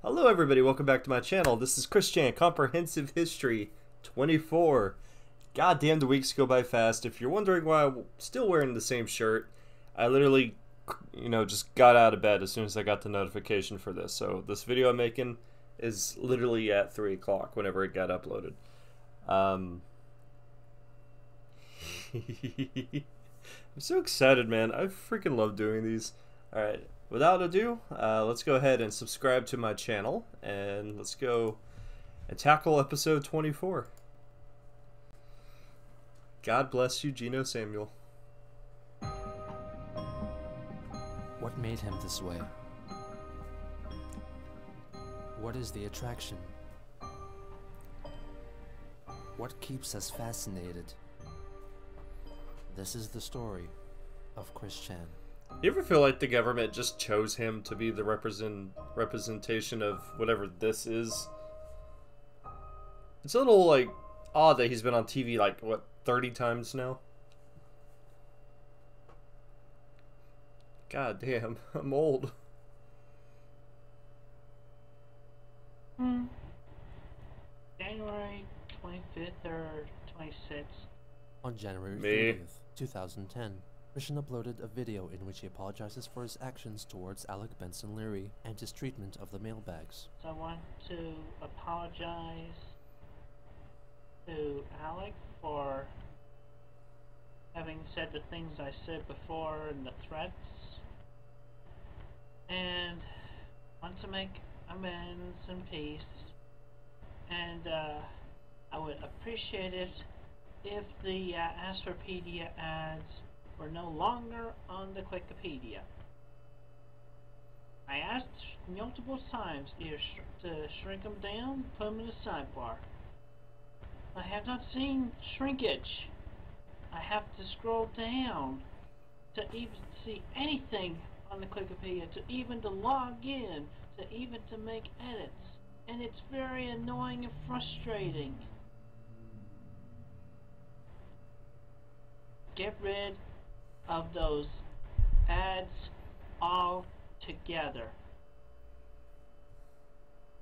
Hello everybody, welcome back to my channel. This is Christian, Comprehensive History 24. God damn, the weeks go by fast. If you're wondering why I'm still wearing the same shirt, I literally, just got out of bed as soon as I got the notification for this. So this video I'm making is literally at 3 o'clock whenever it got uploaded. I'm so excited, man. I freaking love doing these. Alright. Without ado, let's go ahead and subscribe to my channel, and let's go and tackle episode 24. God bless you, Gino Samuel. What made him this way? What is the attraction? What keeps us fascinated? This is the story of Chris Chan. You ever feel like the government just chose him to be the representation of whatever this is? It's a little, odd that he's been on TV, 30 times now? God damn, I'm old. January 25th or 26th? On January Me. 30th, 2010, Christian uploaded a video in which he apologizes for his actions towards Alec Benson Leary and his treatment of the mailbags. So I want to apologize to Alec for having said the things I said before and the threats, and want to make amends and peace, and I would appreciate it if the Asperpedia ads were no longer on the Wikipedia. I asked multiple times either to shrink them down, put them in the sidebar. I have not seen shrinkage. I have to scroll down to even see anything on the Wikipedia, to even to log in, to even to make edits, and it's very annoying and frustrating. Get rid of those ads altogether.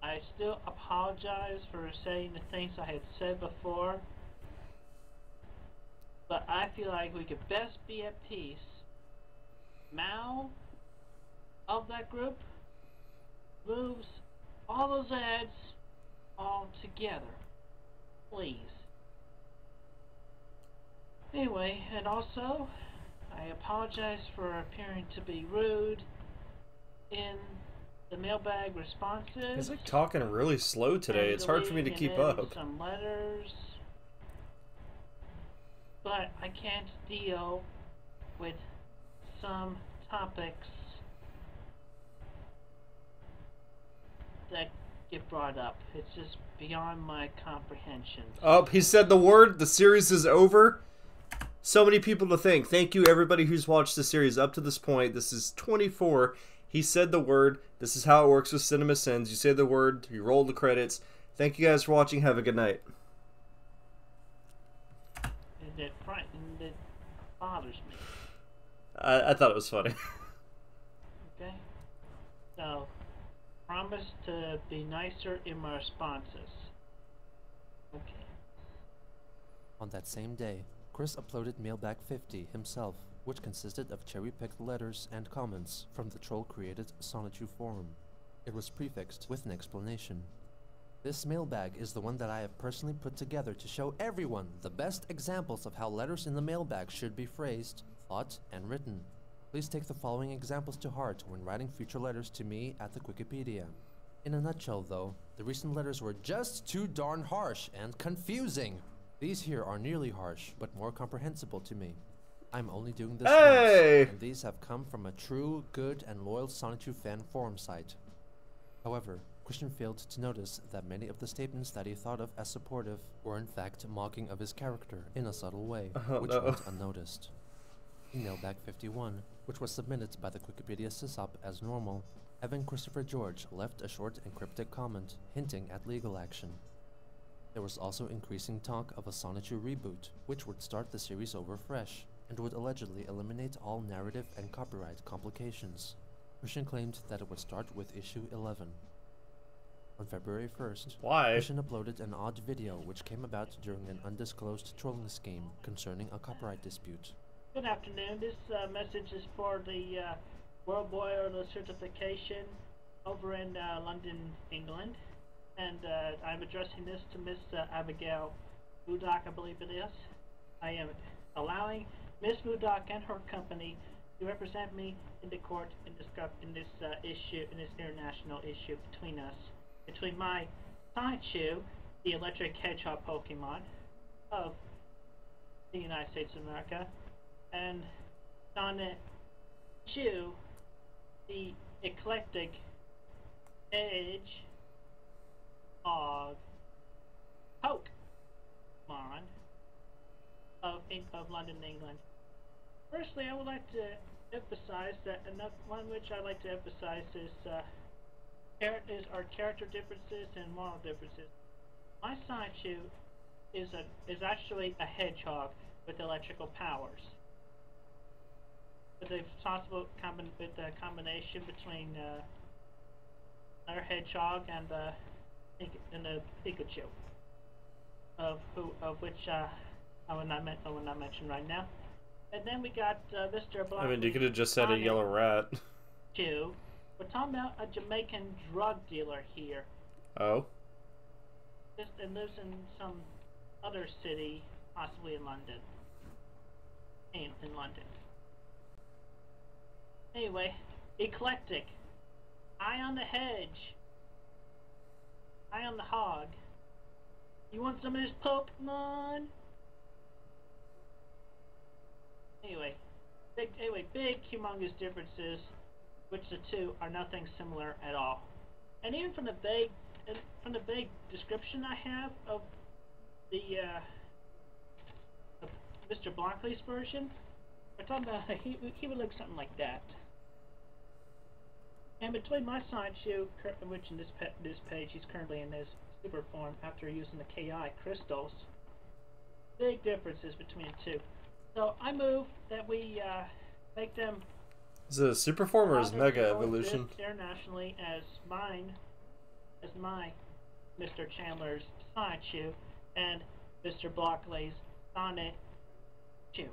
I still apologize for saying the things I had said before, but I feel like we could best be at peace. Mao of that group moves all those ads all together, please. Anyway, and also, I apologize for appearing to be rude in the mailbag responses. He's talking really slow today. It's hard for me to keep up. Some letters, but I can't deal with some topics that get brought up. It's just beyond my comprehension. Oh, he said the word. The series is over. So many people to thank. Thank you, everybody who's watched the series up to this point. This is 24. He said the word. This is how it works with Cinema Sins. You say the word, you roll the credits. Thank you guys for watching. Have a good night. It bothers me. I thought it was funny. Okay? So, promise to be nicer in my responses. Okay. On that same day, Chris uploaded Mailbag 50 himself, which consisted of cherry-picked letters and comments from the troll-created Sonichu forum. It was prefixed with an explanation. This mailbag is the one that I have personally put together to show everyone the best examples of how letters in the mailbag should be phrased, thought, and written. Please take the following examples to heart when writing future letters to me at the Wikipedia. In a nutshell, though, the recent letters were just too darn harsh and confusing. These here are nearly harsh, but more comprehensible to me. I'm only doing this once, and these have come from a true, good, and loyal Sonichu fan forum site. However, Christian failed to notice that many of the statements that he thought of as supportive were in fact mocking of his character in a subtle way, which went unnoticed. In Mailbag 51, which was submitted by the Wikipedia sysop as normal, Evan Christopher George left a short and cryptic comment hinting at legal action. There was also increasing talk of a Sonichu reboot, which would start the series over fresh, and would allegedly eliminate all narrative and copyright complications. Christian claimed that it would start with issue 11. On February 1st, Why? Christian uploaded an odd video which came about during an undisclosed trolling scheme concerning a copyright dispute. Good afternoon. This message is for the World Boiler certification over in London, England. And I'm addressing this to Miss Abigail Budak, I believe it is. I am allowing Miss Budak and her company to represent me in the court in this issue, in this international issue between us, between my Sonichu, the electric hedgehog Pokemon of the United States of America, and Sonichu, the eclectic hedgehog Pokemon of London, England. Firstly, I would like to emphasize that one which I like to emphasize is our character differences and moral differences. My Sonichu is actually a hedgehog with electrical powers. With a possible combination between our hedgehog and the Pikachu, of which I will not mention right now. And then we got Mr. Block. I mean, you could have just said a yellow rat. We're talking about a Jamaican drug dealer here. Oh? And lives in some other city, possibly in London. In London. Anyway, eclectic. Eye on the hedge. Eye on the hog. You want some of this Pokemon? Anyway, big, humongous differences, which the two are nothing similar at all. And even from the vague description I have of the of Mr. Blockley's version, we're talking about he would look something like that. And between my Sonichu, which in this page he's currently in his super form after using the KI crystals, big differences between the two. So I move that we make them. Is it a super form or is Mega Evolution? Internationally as my Mr. Chandler's Sonichu and Mr. Blockley's Sonichu.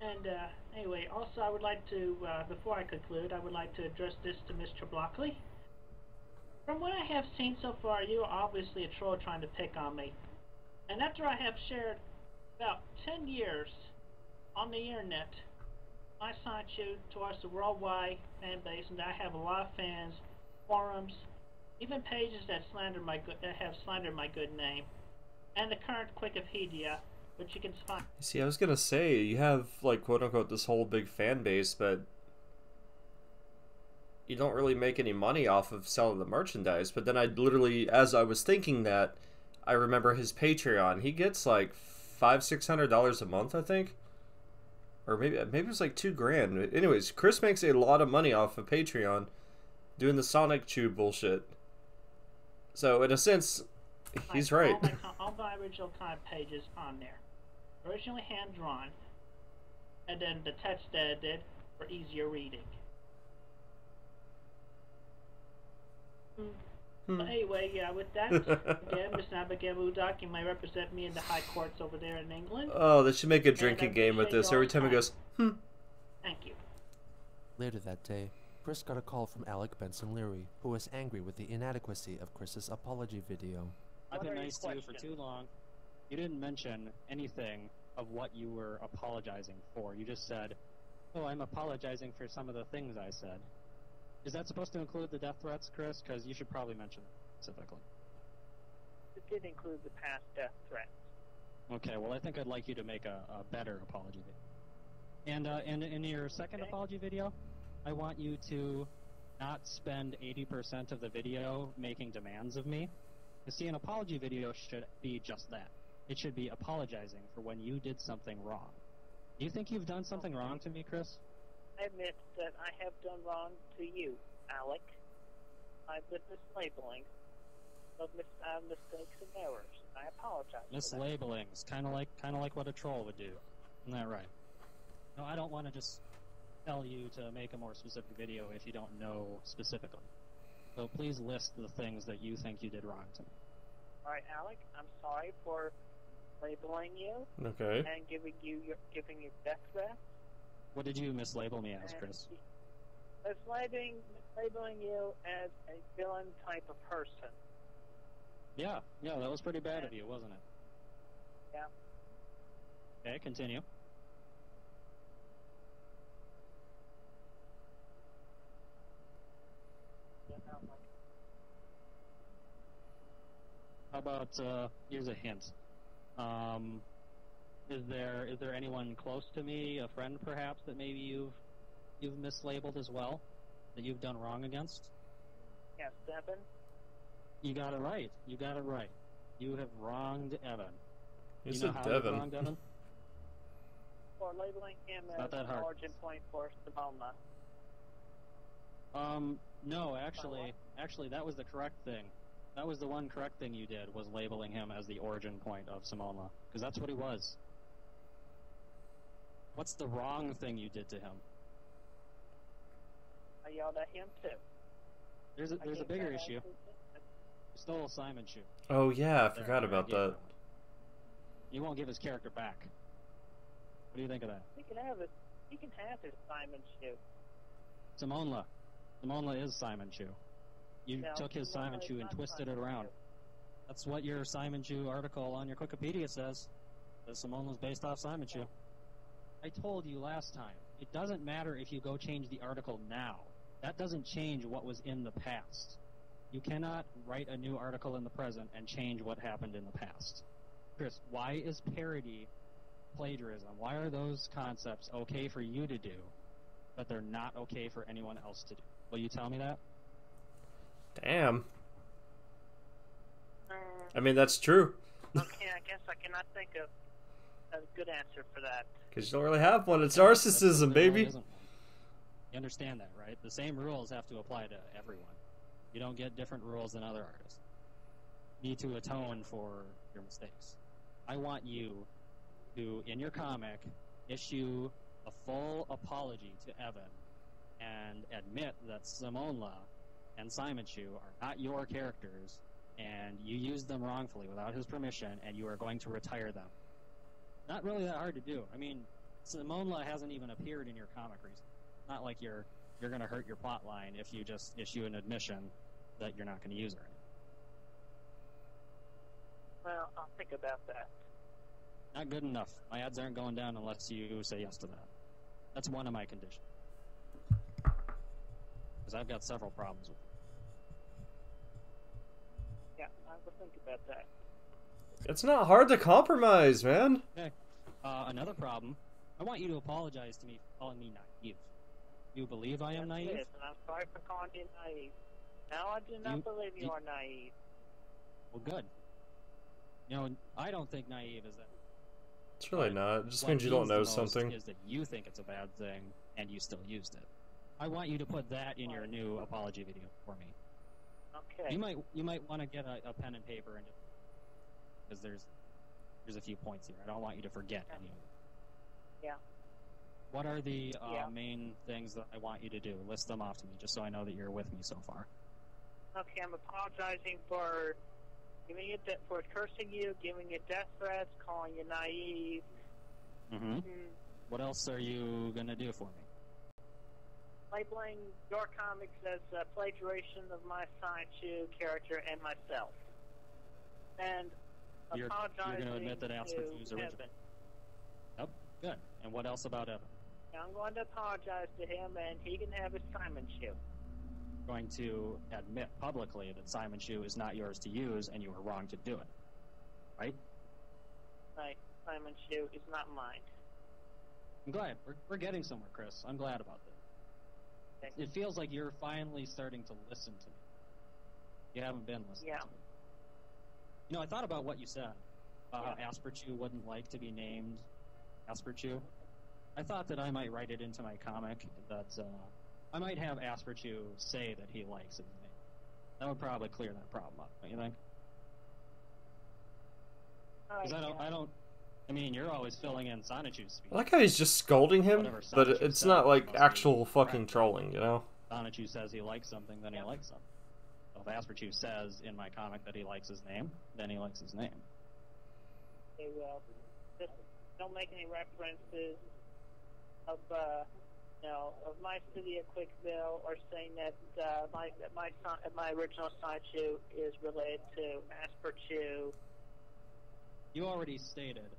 And anyway, also I would like to, before I conclude, I would like to address this to Mr. Blockley. From what I have seen so far, you are obviously a troll trying to pick on me. And after I have shared about 10 years on the internet, my Sonichu towards the worldwide fan base, and I have a lot of fans, forums, even pages that have slandered my good name, and the current Wikipedia, which you can find. See, I was gonna say, you have, like, quote-unquote, this whole big fan base, but you don't really make any money off of selling the merchandise. But then I literally, as I was thinking that, I remember his Patreon. He gets, like, $500-600 a month, I think. Or maybe it was like $2,000. Anyways, Chris makes a lot of money off of Patreon doing the Sonic Chew bullshit. So, in a sense, he's right. All my original comic pages on there. Originally hand-drawn. And then the text edited for easier reading. But anyway, yeah, with that, again, Miss Abigail Budak, you may represent me in the high courts over there in England. Oh, they should make a drinking game with this. Every time it goes, Thank you. Later that day, Chris got a call from Alec Benson Leary, who was angry with the inadequacy of Chris's apology video. I've been nice to you for too long. You didn't mention anything of what you were apologizing for. You just said, oh, I'm apologizing for some of the things I said. Is that supposed to include the death threats, Chris? Because you should probably mention them specifically. It did include the past death threats. Okay, well, I think I'd like you to make a better apology video. And in your second apology video, I want you to not spend 80% of the video making demands of me. You see, an apology video should be just that. It should be apologizing for when you did something wrong. Do you think you've done something wrong to me, Chris? I admit that I have done wrong to you, Alec. I've been mislabeling of mistakes and errors. I apologize. Mislabelings, kind of like what a troll would do. Isn't that right? No, I don't want to just tell you to make a more specific video if you don't know specifically. So please list the things that you think you did wrong to me. Alright, Alec, I'm sorry for labeling you Okay. and giving you death threats. What did you mislabel me as, Chris? Mislabeling you as a villain type of person. Yeah, that was pretty bad of you, wasn't it? Yeah. Okay, continue. How about, here's a hint. Is there anyone close to me, a friend perhaps, that maybe you've mislabeled as well, that you've done wrong against? Yes, Devin. You got it right. You got it right. You have wronged Evan. You know said how Devin. you wronged Evan? For labeling him Not as that an hard. origin point for Simona. No, actually, that was the correct thing. That was the one correct thing you did, was labeling him as the origin point of Simona, because that's what he was. What's the wrong thing you did to him? I yelled at him too. There's a bigger issue. You stole Simon's shoe. Oh yeah, I There, forgot about gave that. him. You won't give his character back. What do you think of that? He can have it. He can have his Simon shoe. Simonla. Simonla is Simon's shoe. You No, took his Simon Simona is shoe and not twisted it Simon's around. shoe. That's what your Simon shoe article on your Wikipedia says. That Simonla's based off Simon shoe. I told you last time, it doesn't matter if you go change the article now. That doesn't change what was in the past. You cannot write a new article in the present and change what happened in the past. Chris, why is parody plagiarism? Why are those concepts okay for you to do, but they're not okay for anyone else to do? Will you tell me that? Damn. I mean, that's true. Okay, I guess I cannot think of a good answer for that. Because you don't really have one. It's That's narcissism, what there baby. really isn't one. You understand that, right? The same rules have to apply to everyone. You don't get different rules than other artists. You need to atone for your mistakes. I want you to, in your comic, issue a full apology to Evan and admit that Simonla and Simon Chu are not your characters, and you used them wrongfully without his permission, and you are going to retire them. Not really that hard to do. I mean, Simonla hasn't even appeared in your comic recently. Not like you're going to hurt your plot line if you just issue an admission that you're not going to use her. Well, I'll think about that. Not good enough. My ads aren't going down unless you say yes to that. That's one of my conditions. Because I've got several problems with it. Yeah, I will think about that. It's not hard to compromise, man. Okay. Another problem. I want you to apologize to me for calling me naive. Do you believe I am naive? Yes, and I'm sorry for calling you naive. Now I do not believe you are naive. Well, good. You know, I don't think naive is that. It's really not. It just What means you don't means the know most something. Is that you think it's a bad thing and you still used it. I want you to put that in your new apology video for me. Okay. You might want to get a pen and paper and because there's a few points here. I don't want you to forget any of them. Yeah. What are the main things that I want you to do? List them off to me, just so I know that you're with me so far. Okay, I'm apologizing for for cursing you, giving you death threats, calling you naive. Mm-hmm. What else are you gonna do for me? Labeling your comics as plagiarization of my Science Shoe character and myself. And You're apologizing gonna admit that Asper Q's to original. Evan. Yep, good. And what else about Evan? I'm going to apologize to him, and he can have his Simon Shoe. Going to admit publicly that Simon Shoe is not yours to use and you were wrong to do it. Right? Right, Simon Shoe is not mine. I'm glad. We're getting somewhere, Chris. I'm glad about this. Okay. It feels like you're finally starting to listen to me. You haven't been listening to me. You know, I thought about what you said. How Asperchu wouldn't like to be named Asperchu. I thought that I might write it into my comic that I might have Asperchu say that he likes his name. That would probably clear that problem up, don't you think? Because I mean, you're always filling in Sonichu's speech. I like how he's just scolding him, Whatever but Sonichu it's said not like must be actual fucking correct. trolling, you know? Sonichu says he likes something, then he likes something. So if Asperchu says in my comic that he likes his name, then he likes his name. Okay, well, just don't make any references of of my city of Quickville, or saying that my original Sonichu is related to Asperchu. You already stated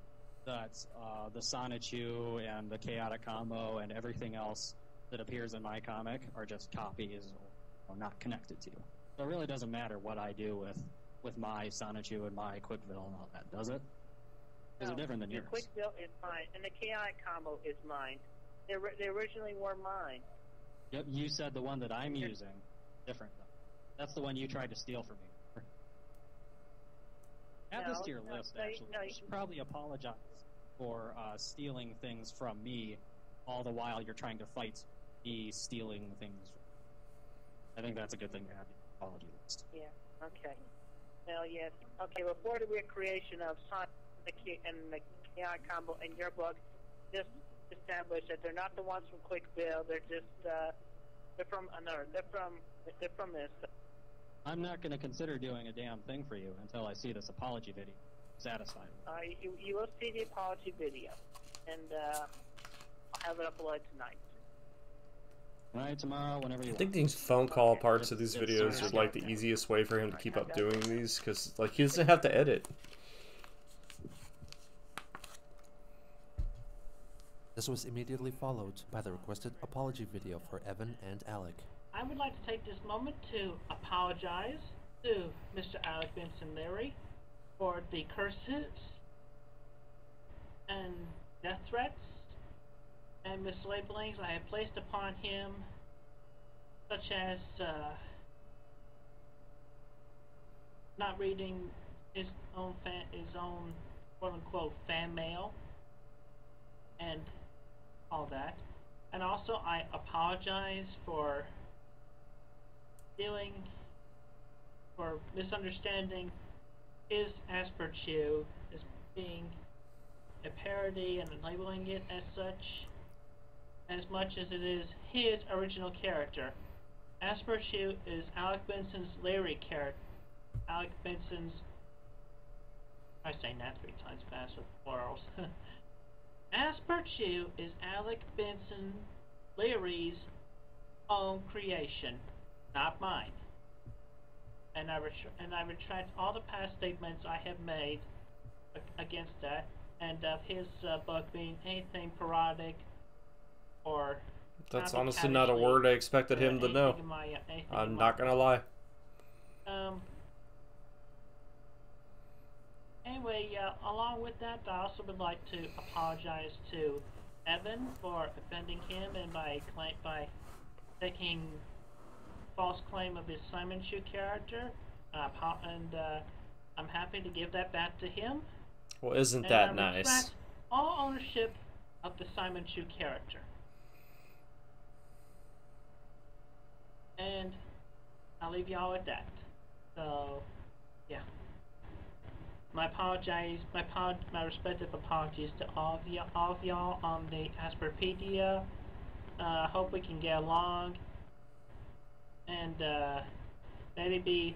that the Sonichu and the Chaotic Combo and everything else that appears in my comic are just copies or not connected to you. So it really doesn't matter what I do with my Sonichu and my Quickville and all that, does it? Those are different than yours. The Quickville is mine, and the Chaotic Combo is mine. They originally were mine. Yep, you said the one that I'm using different though. That's the one you tried to steal from me. Add this to your list, actually. You should probably apologize for stealing things from me, all the while you're trying to fight me stealing things. I think that's a good thing to have in the apology list. Yeah, okay. Well, yes. Okay, before the recreation of Sonic and the Chaotic Combo in your book, just establish that they're not the ones from Quickville. They're just they're from another. They're from this. I'm not going to consider doing a damn thing for you until I see this apology video. Satisfied. You will see the apology video, and I'll have it uploaded tonight. Tonight, tomorrow, whenever you want. I think these phone call parts of these videos are like the easiest way for him to keep up doing these, because like he doesn't have to edit. This was immediately followed by the requested apology video for Evan and Alec. I would like to take this moment to apologize to Mr. Alec Benson Leary for the curses and death threats and mislabelings I have placed upon him, such as not reading his own quote-unquote fan mail and all that. And also I apologize for misunderstanding his Asperchu as being a parody and labeling it as such, as much as it is his original character. Asperchu is Alec Benson's Larry character. Alec Benson's, I say that 3 times fast with plurals. Asperchu is Alec Benson Leary's own creation, not mine. And I retract all the past statements I have made against that, and of his book being anything parodic or... That's honestly not a word I expected him to know. I'm not gonna lie. Anyway, along with that, I also would like to apologize to Evan for offending him and by taking false claim of his Simon Chu character, and I'm happy to give that back to him. Well, isn't that nice? Retract all ownership of the Simon Chu character. And I'll leave y'all with that. So, yeah. My respective apologies to all of y'all on the Asperpedia. I hope we can get along and maybe be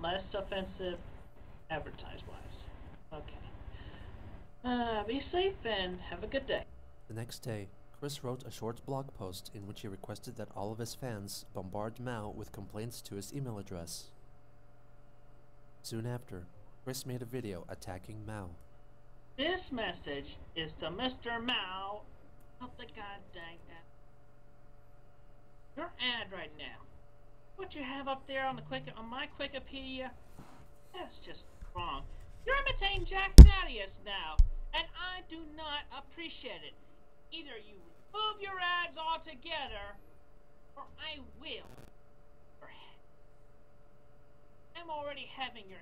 less offensive advertise-wise. Okay. Be safe and have a good day. The next day, Chris wrote a short blog post in which he requested that all of his fans bombard Mao with complaints to his email address. Soon after, Chris made a video attacking Mao. This message is to Mr. Mao of the goddamn ad. Your ad right now. What you have up there on my Wikipedia, that's just wrong. You're imitating Jack Thaddeus now, and I do not appreciate it. Either you remove your ads altogether, or I will. I'm already having your...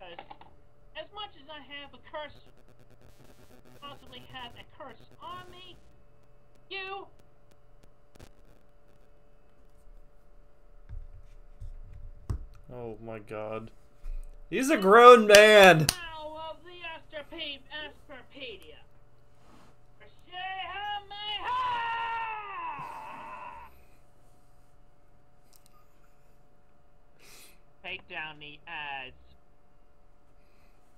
As much as I have a curse, possibly have a curse on me, you... Oh my god. He's a grown man! Now of the Asperpedia. take down the ads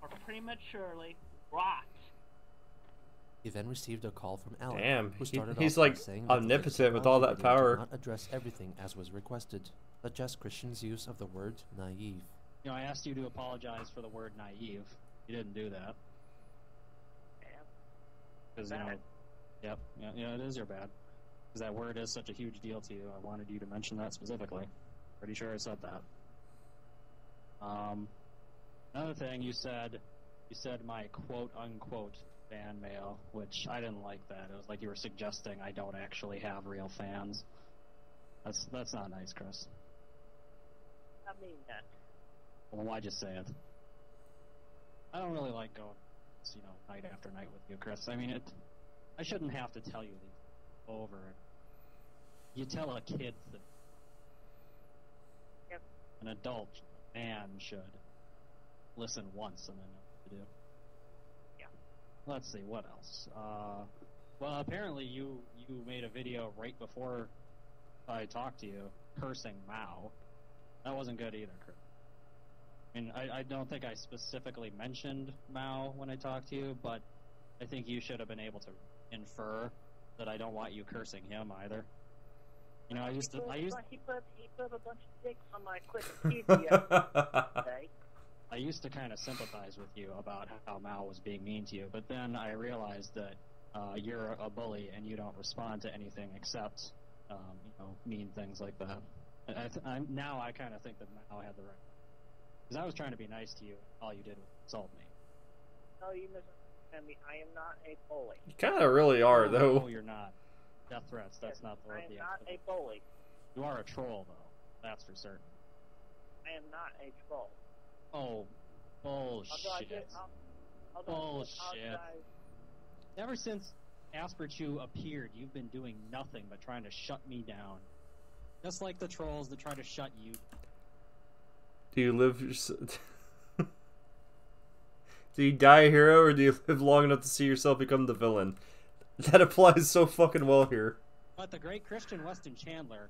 are prematurely rot. He then received a call from Alec, Damn, who started he's off by like saying that the omnipotent with apology all that video did power. not address everything as was requested, but just Christian's use of the word naive. You know, I asked you to apologize for the word naive. You didn't do that. Because, you know, yep, yeah, it is your bad. Because that word is such a huge deal to you. I wanted you to mention that specifically. Pretty sure I said that. Another thing you said my quote-unquote fan mail, which I didn't like that. It was like you were suggesting I don't actually have real fans. That's not nice, Chris. I mean that. Well, why'd you say it? I don't really like going, you know, night after night with you, Chris. I mean, I shouldn't have to tell you these over. You tell a kid that Yep. an adult man should listen once and then know what to do. Yeah. Let's see, what else? Well, apparently you made a video right before I talked to you cursing Mao. That wasn't good either, Chris. I mean, I don't think I specifically mentioned Mao when I talked to you, but I think you should have been able to infer that I don't want you cursing him either. You know, He put a bunch of dicks on my Wikipedia today. I used to kind of sympathize with you about how Mao was being mean to you, but then I realized that you're a bully and you don't respond to anything except, you know, mean things like that. Now I kind of think that Mao had the right. Because I was trying to be nice to you, all you did was insult me. No, you misunderstand me. I am not a bully. You kind of really are, though. No, you're not. Death threats, that's not the word. I am not a bully. You are a troll, though. That's for certain. I am not a troll. Oh, bullshit. Bullshit. Ever since Asperchew appeared, you've been doing nothing but trying to shut me down. Just like the trolls that try to shut you. Do you live... Do you die a hero, or do you live long enough to see yourself become the villain? That applies so fucking well here. But the great Christian Weston Chandler,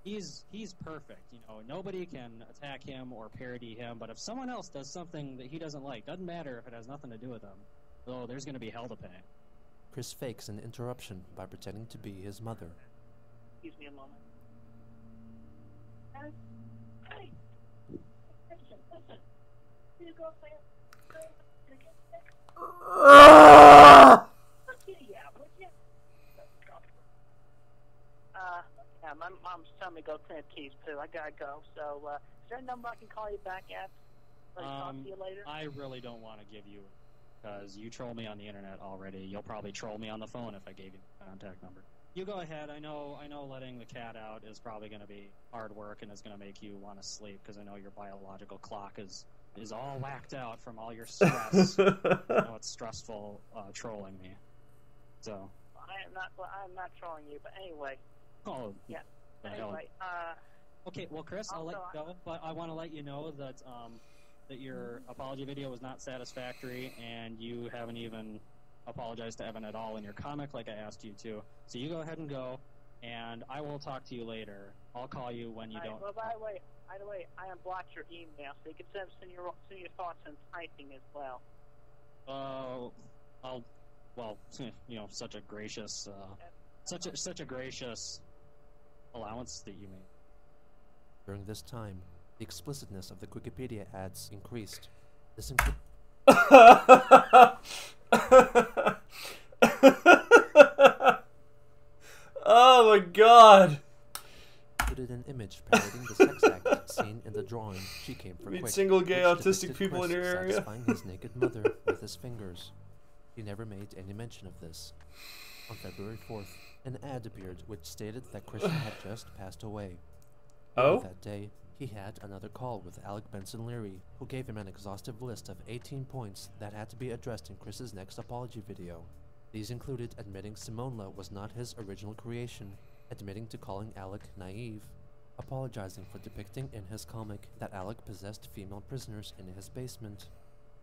he's perfect. You know, nobody can attack him or parody him, but if someone else does something that he doesn't like, doesn't matter if it has nothing to do with them, though there's going to be hell to pay. Chris fakes an interruption by pretending to be his mother. Excuse me a moment. Hey! Listen. See the girlfriend? Yeah, my mom's telling me to go clean the keys too. I gotta go. So, is there a number I can call you back at? Talk to you later? I really don't want to give you, because you troll me on the internet already. You'll probably troll me on the phone if I gave you the contact number. You go ahead. I know letting the cat out is probably going to be hard work and is going to make you want to sleep, because I know your biological clock is all whacked out from all your stress. I know it's stressful trolling me. So. I am not trolling you, but anyway. Oh. Yeah. Anyway, Okay, well, Chris, I'll let you go, but I want to let you know that that your apology video was not satisfactory, and you haven't even apologized to Evan at all in your comic like I asked you to. So you go ahead and go, and I will talk to you later. I'll call you when you don't. Well, by the way, I unblocked your email, so you can send your thoughts in typing as well. Well, you know, such a gracious allowance that you made. During this time, the explicitness of the Wikipedia ads increased. This Oh my god! included an image parodying the sex act seen in the drawing She Came for Quick, single gay which autistic depicted people in Chris your area. satisfying his naked mother with his fingers. He never made any mention of this. On February 4th, an ad appeared which stated that Christian had just passed away. Oh? That day, he had another call with Alec Benson Leary, who gave him an exhaustive list of 18 points that had to be addressed in Chris's next apology video. These included admitting Simonla was not his original creation, admitting to calling Alec naive, apologizing for depicting in his comic that Alec possessed female prisoners in his basement,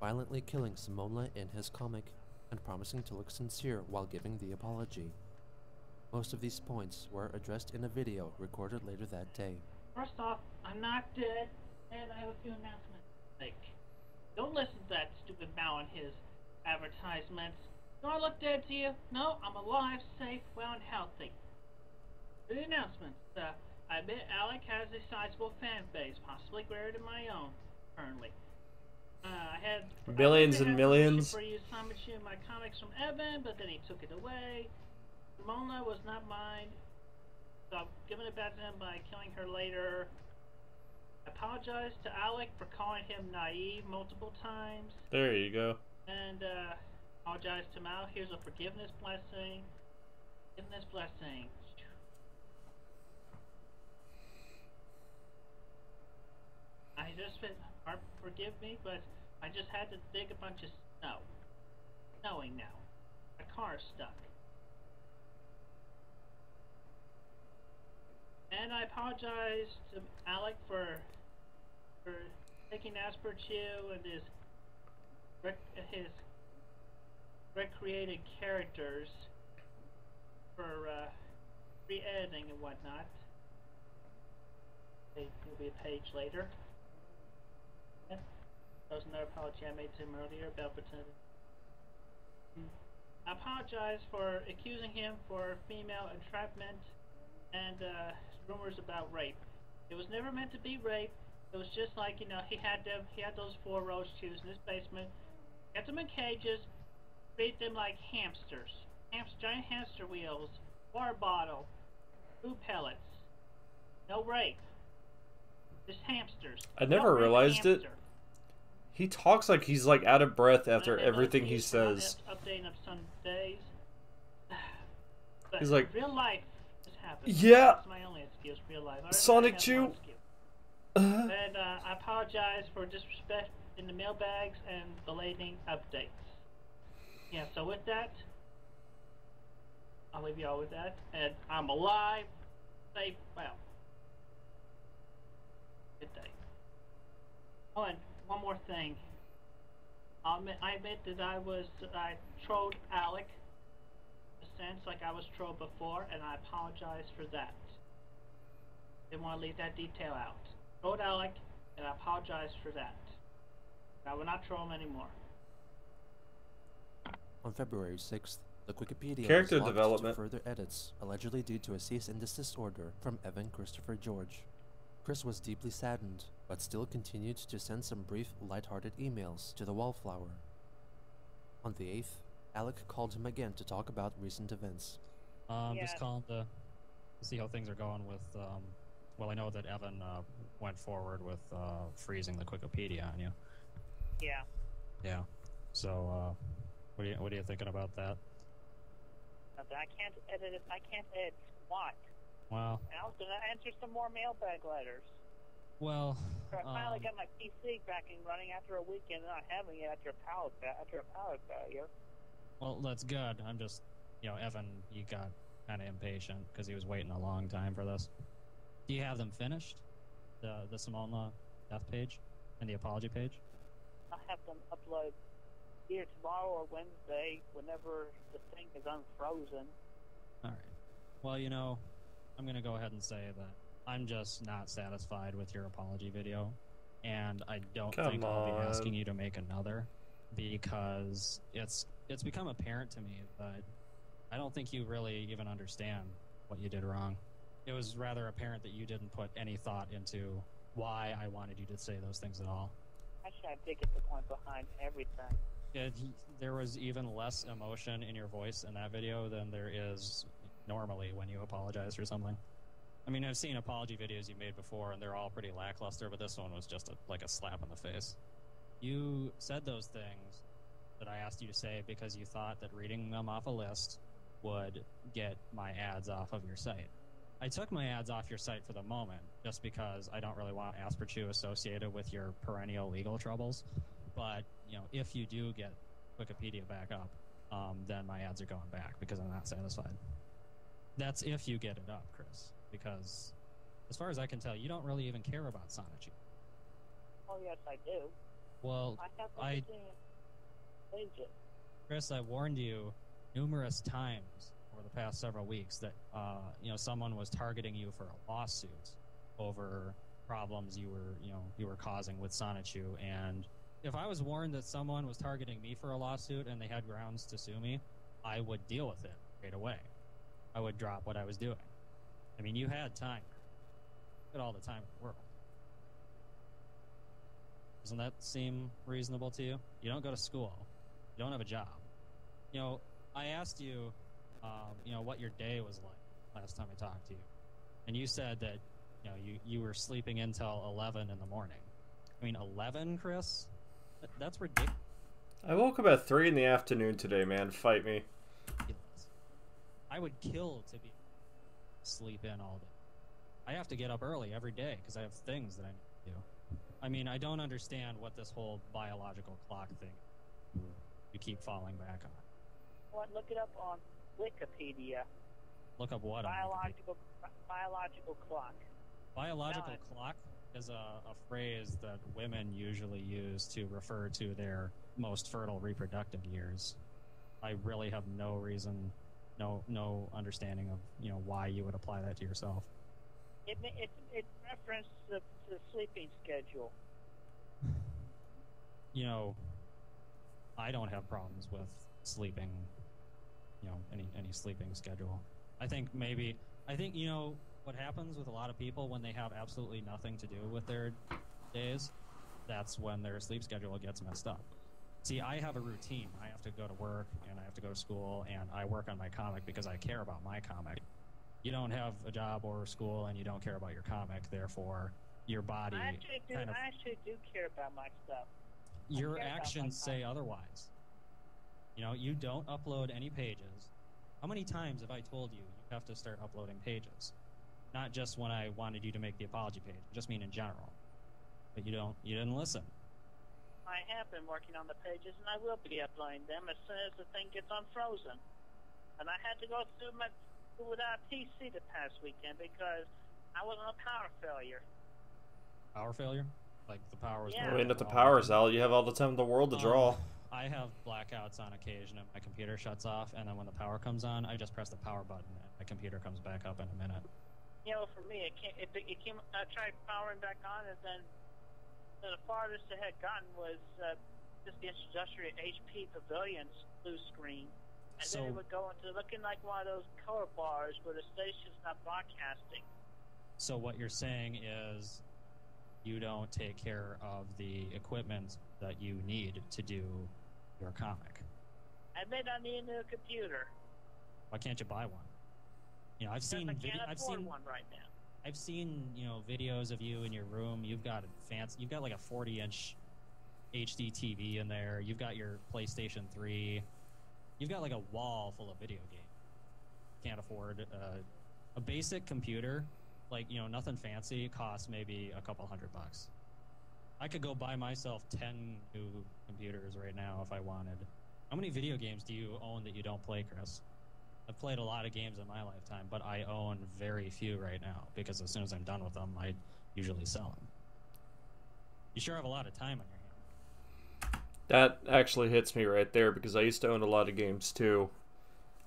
violently killing Simonla in his comic, and promising to look sincere while giving the apology. Most of these points were addressed in a video recorded later that day. First off, I'm not dead. And I have a few announcements to make. Don't listen to that stupid Mao and his advertisements. Do I look dead to you? No, I'm alive, safe, well, and healthy. The announcements. I admit Alec has a sizable fan base, possibly greater than my own, currently. I had Millions and millions. for you Simon Chu my comics from Evan, but then he took it away. Mona was not mine, so I'm giving it back to him by killing her later. I apologize to Alec for calling him naive multiple times. There you go. And apologize to Mao. Here's a forgiveness blessing. Forgiveness blessing. I just been forgive me, but I just had to dig a bunch of snow. Snowing now. My car's stuck. And I apologize to Alec for taking Asperchew and his recreated characters for re-editing and whatnot. There'll be a page later. Yeah. That was another apology I made to him earlier about pretending. I apologize for accusing him for female entrapment and rumors about rape. It was never meant to be rape. It was just like, you know, he had those 4 roach chews in his basement, kept them in cages, treat them like hamsters. Giant hamster wheels, water bottle, food pellets. No rape. Just hamsters. I never realized it. He talks like he's like out of breath after everything he says. Updating of some days. But He's like, real life has happened. yeah. That's my only excuse. Real life. Sonic Chew. And I apologize for disrespect in the mailbags and belating updates. Yeah. So with that, I'll leave you all with that. And I'm alive, safe, well. Good day. Oh, and one more thing. I admit that I trolled Alec, in a sense, like I was trolled before, and I apologize for that. Didn't want to leave that detail out. Trolled Alec, and I apologize for that. I will not troll him anymore. On February 6th, the Wikipedia Character was locked development. to further edits, allegedly due to a cease and desist order from Evan Christopher George. Chris was deeply saddened, but still continued to send some brief, light-hearted emails to the Wallflower. On the 8th, Alec called him again to talk about recent events. Just calling to see how things are going with, well, I know that Evan went forward with freezing the Wikipedia on you. Yeah. Yeah. So, what are you thinking about that? I can't edit it. I can't edit SWAT. Well, And I was going to answer some more mailbag letters. well, I finally got my PC back and running after a weekend, not having it after a pallet failure. well, that's good. I'm just, Evan, he got kind of impatient because he was waiting a long time for this. Do you have them finished? The Simona death page and the apology page? I'll have them upload either tomorrow or Wednesday, whenever the thing is unfrozen. All right. Well, I'm going to go ahead and say that I'm just not satisfied with your apology video, and I don't think I'll be asking you to make another, because it's become apparent to me that I don't think you really even understand what you did wrong. It was rather apparent that you didn't put any thought into why I wanted you to say those things at all. Actually, I did get the point behind everything. There was even less emotion in your voice in that video than there is normally when you apologize for something. I mean, I've seen apology videos you made before, and they're all pretty lackluster, but this one was just like a slap in the face. You said those things that I asked you to say because you thought that reading them off a list would get my ads off of your site. I took my ads off your site for the moment, just because I don't really want Asperchew associated with your perennial legal troubles. But, if you do get Wikipedia back up, then my ads are going back because I'm not satisfied. That's if you get it up, Chris, because as far as I can tell, you don't really even care about Sonichu. Oh, yes, I do. Well, Chris, I warned you numerous times over the past several weeks that, someone was targeting you for a lawsuit over problems you were causing with Sonichu. And if I was warned that someone was targeting me for a lawsuit and they had grounds to sue me, I would deal with it right away. I would drop what I was doing. I mean, you had time. You had all the time in the world. Doesn't that seem reasonable to you? You don't go to school. You don't have a job. You know, I asked you, what your day was like last time I talked to you. And you said that, you were sleeping until 11 in the morning. I mean, 11, Chris? That's ridiculous. I woke up at 3 in the afternoon today, man. Fight me. I would kill to be sleep in all day. I have to get up early every day because I have things that I need to do. I mean, I don't understand what this whole biological clock thing you keep falling back on. What? Look it up on Wikipedia. Look up what? Biological clock. Biological clock is a phrase that women usually use to refer to their most fertile reproductive years. I really have no reason, no understanding of why you would apply that to yourself. It reference the sleeping schedule. I don't have problems with sleeping. Any sleeping schedule. I think what happens with a lot of people when they have absolutely nothing to do with their days, that's when their sleep schedule gets messed up. See, I have a routine. I have to go to work, and I have to go to school, and I work on my comic because I care about my comic. You don't have a job or school, and you don't care about your comic, therefore, your body... I actually do care about my stuff. Your actions say otherwise. You don't upload any pages. How many times have I told you have to start uploading pages? Not just when I wanted you to make the apology page. I just mean in general. But you didn't listen. I have been working on the pages, and I will be uploading them as soon as the thing gets unfrozen. And I had to go through without a PC the past weekend because I was in a power failure. Power failure? Like the power was... Yeah. I mean, if the power's out, you have all the time in the world to draw. I have blackouts on occasion, and my computer shuts off, and then when the power comes on, I just press the power button, and my computer comes back up in a minute. For me, I tried powering back on, and then the farthest it had gotten was just the introductory HP Pavilion's blue screen. And then it would go into looking like one of those color bars where the station's not broadcasting. So what you're saying is you don't take care of the equipment that you need to do your comic. I may not need a new computer. Why can't you buy one? I've seen one right now. I've seen videos of you in your room. You've got like a 40-inch HD TV in there. You've got your PlayStation 3. You've got like a wall full of video games. Can't afford a basic computer, like nothing fancy, costs maybe a couple $100. I could go buy myself 10 new computers right now if I wanted. How many video games do you own that you don't play, Chris? I've played a lot of games in my lifetime, but I own very few right now because as soon as I'm done with them, I usually sell them. You sure have a lot of time on your hands. That actually hits me right there because I used to own a lot of games too,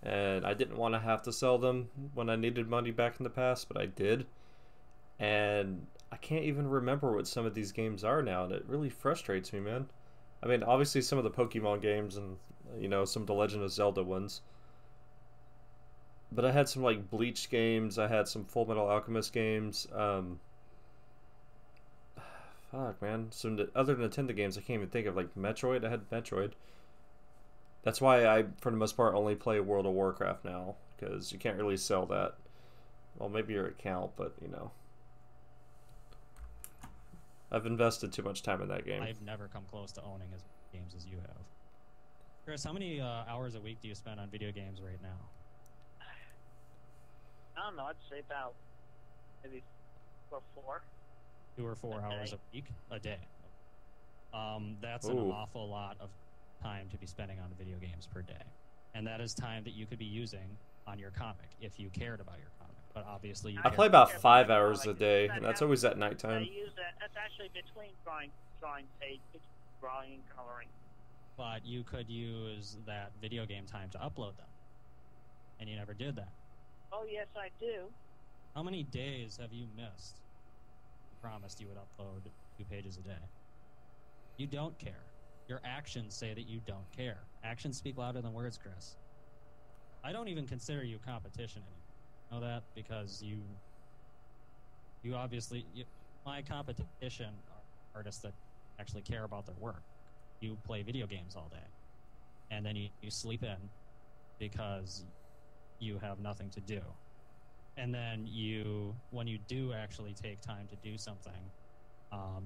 and I didn't want to have to sell them when I needed money back in the past, but I did. And I can't even remember what some of these games are now, and it really frustrates me, man. I mean, obviously some of the Pokemon games and, some of the Legend of Zelda ones. But I had some, like, Bleach games, I had some Full Metal Alchemist games, fuck, man. Some other Nintendo games I can't even think of, like Metroid, I had Metroid. That's why I, for the most part, only play World of Warcraft now, because you can't really sell that. Well, maybe your account, but, I've invested too much time in that game. I've never come close to owning as many games as you have. Chris, how many hours a week do you spend on video games right now? I don't know, I'd say about maybe 4. 2 or 4 hours a week? A day. That's an awful lot of time to be spending on video games per day. And that is time that you could be using on your comic if you cared about your comic. But obviously I play about 5 hours a day, and that's always at nighttime. I use that. That's actually between drawing page, drawing and coloring. But you could use that video game time to upload them. And you never did that. Oh, yes, I do. How many days have you missed? promised you would upload 2 pages a day. You don't care. Your actions say that you don't care. Actions speak louder than words, Chris. I don't even consider you competition anymore. Know that? Because you obviously, my competition are artists that actually care about their work. You play video games all day, and then you sleep in because you have nothing to do. And then when you do actually take time to do something,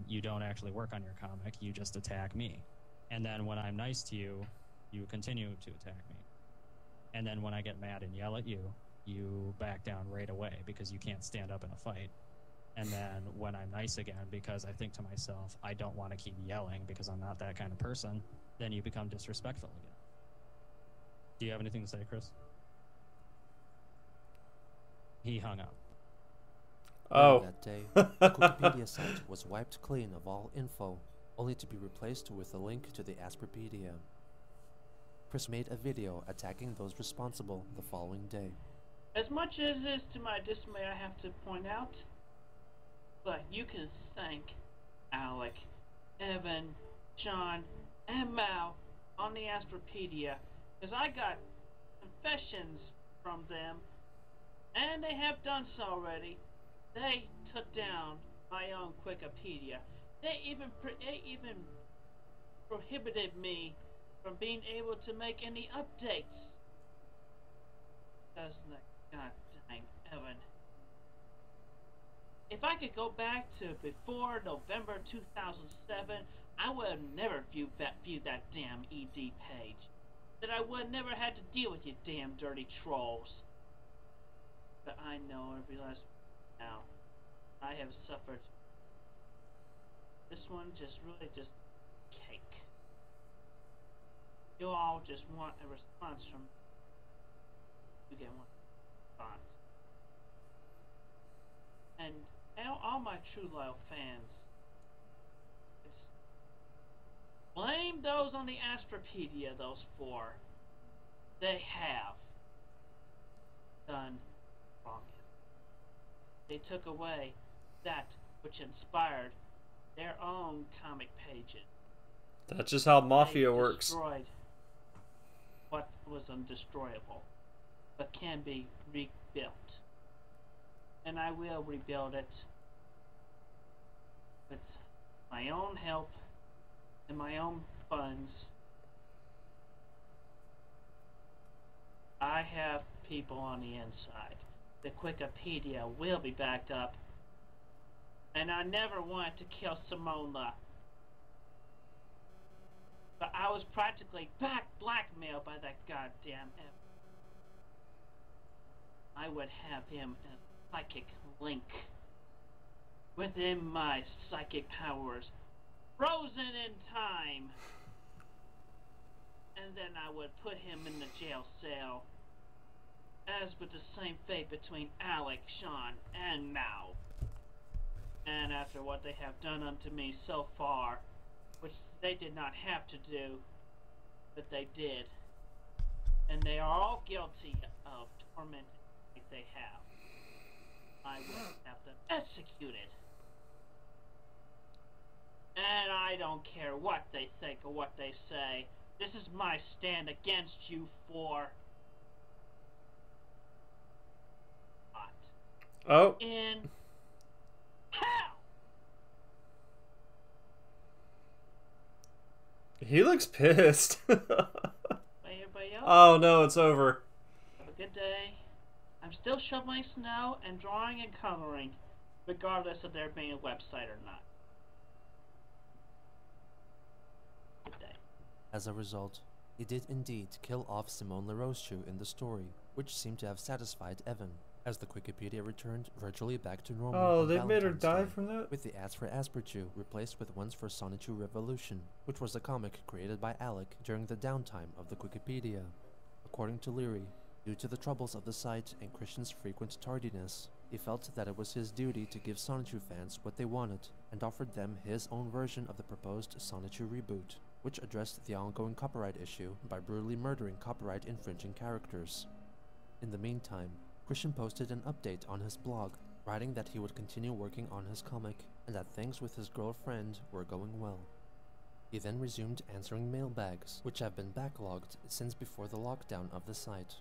you don't actually work on your comic, you just attack me. And then when I'm nice to you, you continue to attack me. And then when I get mad and yell at you, you back down right away because you can't stand up in a fight. And then when I'm nice again, because I think to myself, I don't want to keep yelling because I'm not that kind of person, then you become disrespectful again. Do you have anything to say, Chris? He hung up. Oh. That day, the Wikipedia site was wiped clean of all info, only to be replaced with a link to the BazzbeTV. Chris made a video attacking those responsible the following day. As much as it is to my dismay, I have to point out, but you can thank Alec, Evan, John, and Mal on the BazzbeTV, because I got confessions from them, and they have done so already. They took down my own Wikipedia. They even prohibited me from being able to make any updates. Doesn't it? God dang, Evan. If I could go back to before November 2007, I would have never viewed that damn ED page. That I would have never had to deal with you damn dirty trolls. But I know and realize now I have suffered. This one just really just cake. You all just want a response from me. You get one response. And all my true loyal fans, blame those on the BazzbeTV, those 4. They have done wrong. They took away that which inspired their own comic pages. That's just how Mafia works. Destroyed what was undestroyable, but can be rebuilt. And I will rebuild it with my own help and my own funds. I have people on the inside. The Wikipedia will be backed up. And I never wanted to kill Simona. But I was practically blackmailed by that goddamn F. I would have him in a psychic link within my psychic powers, frozen in time. And then I would put him in the jail cell, as with the same fate between Alec, Sean, and Mao. And after what they have done unto me so far, which they did not have to do, but they did. And they are all guilty of tormenting like they have. I will have them executed. And I don't care what they think or what they say. This is my stand against you 4. Oh. In hell! He looks pissed. Bye, everybody else. Oh no, it's over. Have a good day. I'm still shoveling snow and drawing and coloring, regardless of there being a website or not. Good day. As a result, he did indeed kill off Simone LaRoche in the story, which seemed to have satisfied Evan, as the Wikipedia returned virtually back to normal. Oh, on they made her Valentine's die Day, from that? with the ads for Asperchu replaced with ones for Sonichu Revolution, which was a comic created by Alec during the downtime of the Wikipedia. According to Leary, due to the troubles of the site and Christian's frequent tardiness, he felt that it was his duty to give Sonichu fans what they wanted, and offered them his own version of the proposed Sonichu reboot, which addressed the ongoing copyright issue by brutally murdering copyright-infringing characters. In the meantime, Christian posted an update on his blog, writing that he would continue working on his comic, and that things with his girlfriend were going well. He then resumed answering mailbags, which have been backlogged since before the lockdown of the site.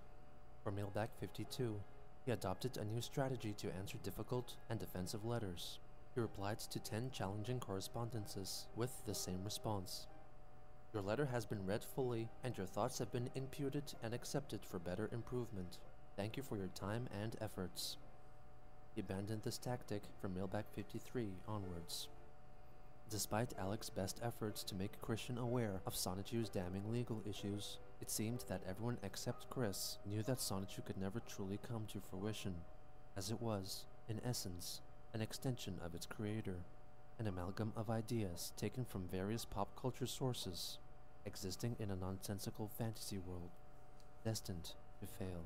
For Mailbag 52, he adopted a new strategy to answer difficult and defensive letters. He replied to 10 challenging correspondences with the same response. Your letter has been read fully, and your thoughts have been imputed and accepted for better improvement. Thank you for your time and efforts. He abandoned this tactic from Mailbag 53 onwards. Despite Alex's best efforts to make Christian aware of Sonichu's damning legal issues, it seemed that everyone except Chris knew that Sonichu could never truly come to fruition, as it was, in essence, an extension of its creator, an amalgam of ideas taken from various pop culture sources, existing in a nonsensical fantasy world, destined to fail.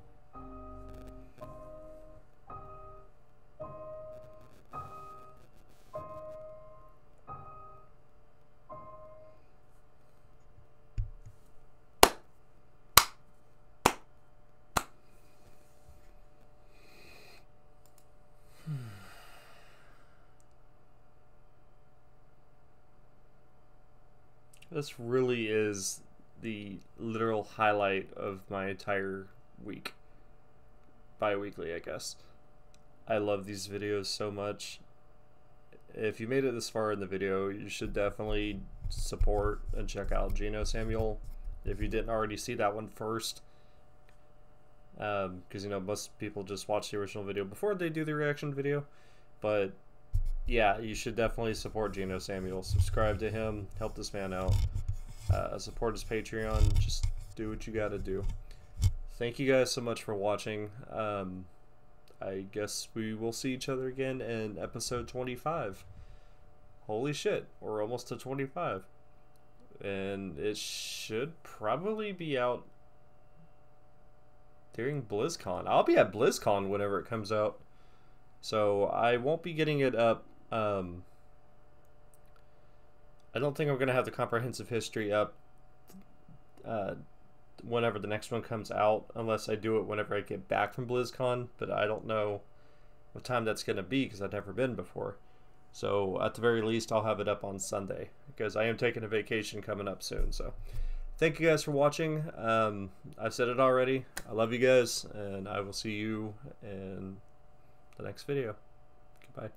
This really is the literal highlight of my entire week. Bi-weekly, I guess. I love these videos so much. If you made it this far in the video, you should definitely support and check out Geno Samuel if you didn't already see that one first. Because, you know, most people just watch the original video before they do the reaction video. But yeah, you should definitely support Geno Samuel. Subscribe to him. Help this man out. Support his Patreon. Just do what you gotta do. Thank you guys so much for watching. I guess we will see each other again in episode 25. Holy shit, we're almost to 25. And it should probably be out during BlizzCon. I'll be at BlizzCon whenever it comes out. So I won't be getting it up. I don't think I'm going to have the comprehensive history up whenever the next one comes out, unless I do it whenever I get back from BlizzCon, but I don't know what time that's going to be because I've never been before. So at the very least, I'll have it up on Sunday because I am taking a vacation coming up soon. So thank you guys for watching. I've said it already. I love you guys, and I will see you in the next video. Goodbye.